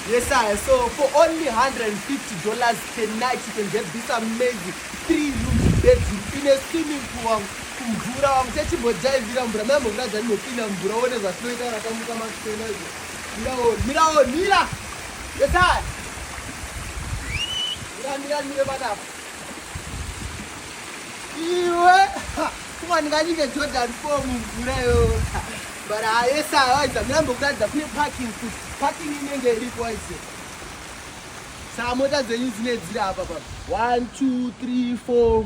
Yes, sir. So for only $150 per night, you can get this amazing 3-room bedroom in a swimming pool. Kumvura wamutechimbojaivira mvura membokuradza ndinopinda mvura one zvatoita rakamuka masena mira yes sir mira panapa iwe kuma ndinganyike Jordan 4 mumvura yo but yes sir waiza ndambokuradza kune parking inenge iripo waize saka mota dzenyu dzinedzira apa 1 2 3 4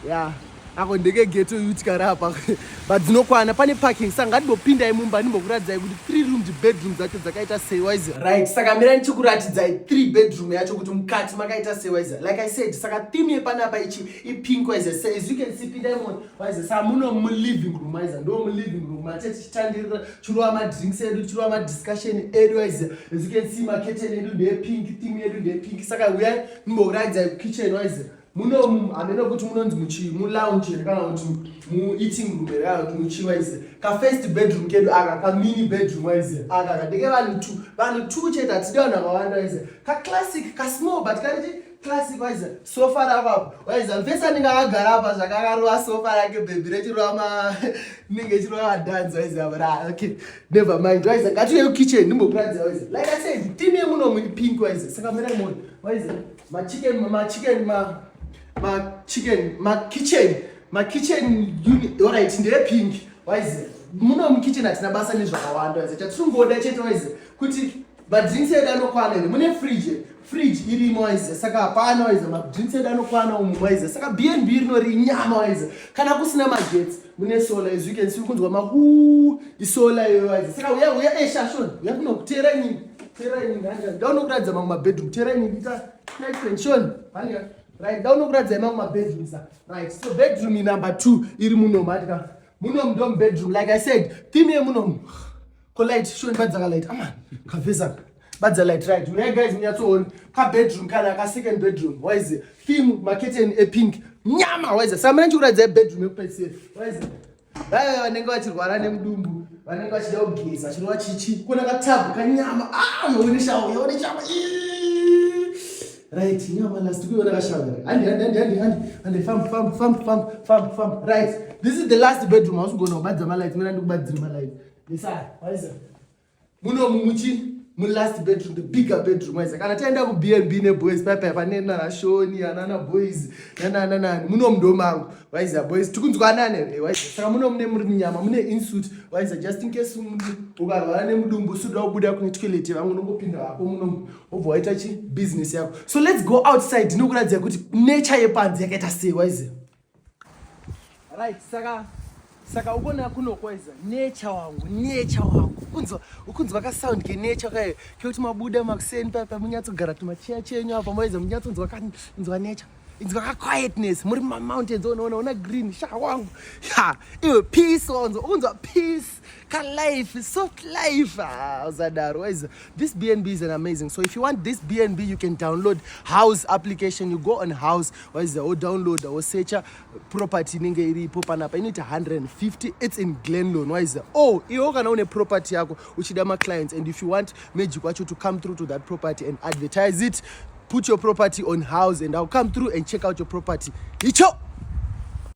yeah ako ndege ghetto youth karapa but dzinokwana pane parking saka ngatibopindai mumba ndimbokuradzai kuti 3 room bedroom dzacho dzakaita sei waize right saka mira ndichikuratidzai 3 bedroom yacho kuti mukati makaita sei waize like I said saka theme yepanapa ichi ipink waize so as you can see pindai mona waize saka muno living room waize ndo living room tichitandirira chirova madrinks edu chirova madiscussion edu waize as you can see curtain edu ndeyepink theme yedu ndeyepink saka uyai ndimbokuratidzai kitchen waize muno ameno kuti munonzi mu lounge kana kuti mu eating room kana kuti muchi waize ka first bedroom kedu aka ka mini bedroom waize aka kadeke vanhu two cheta tidaona kawanda waize ka classic ka small but kaniti classic waize sofa rapa waize mfesa ninga agara apa zvakakarwa sofa rake baby rechirwa ninge chirwa dance waize abara okay never mind waize ngatiye kitchen ndimbokuradza waize like I said theme muno mu pink waize saka mera mona waize my kitchen unit alright ndeye pink waize muno mu kitchen atina basa nezvakawanda waize chatingoda chete waize kuti madrinks edu anokwana ere mune fridge irimo waize saka hapana waize madrinks edu anokwana umu waize saka B&B rinori nyama waize kana kusina magetsi mune solar as you can see kunzwa isolar iyo waize saka uya eshashon uya kunokutera nyingi ndaunokuradza mamwe mabedroom tera nyingi ita pension hanga right ndaunokuradza mamwe mabedroom sa right so bedroom number 2 iri muno matika muno ndo bedroom like I said theme yemuno ko light show ndibadza light aman kavesa badza light right you guys munyatsoona ka bedroom kana ka second bedroom waize theme curtain pink nyama waize samana ndikuradza bedroom yekupedzisira waize vanenge vachirwara nemudumbu vanenge vachida kugeza chinova chichi kuna katabu kanyama yaone shama right nyama last kuiona kashama handi fam right this is the last bedroom hausugona kubadza malight mina ndikubadzira malight yes waize muno mumuchi mu last bedroom the bigger bedroom waize kana taenda ku B&B ne boys papa panena na shoni anana boys nana muno mndo mangu waize boys tikunzwanane waize saka muno mune muri nyama mune insult waize just in case umuntu ukarwara nemudumbu suda ubuda kune toilet vangu nongopinda hapo muno obvaita chi business yako so let's go outside nokuradza kuti nature yepanze yakaita sei waize right saka ukona kuno kwaiza nature wangu ukunzwa ka sound ke nature kaye kuti mabuda makuseni papa munyatsogara tumachiya chenyu apa maiza munyatsonzwa kanzwa nature inzwa ka quietness muri ma mountains ona green sha wangu iwe peace wanzo ukunzwa peace ka life soft life uzadaro waiza this B&B is an amazing so if you want this B&B you can download Haus application you go on Haus waiza or download or search property ninge iripo panapa inita 150 it's in Glenlone waiza iwo kana une property yako uchida ma clients and if you want magic wacho to come through to that property and advertise it put your property on Haus and I'll come through and check out your property icho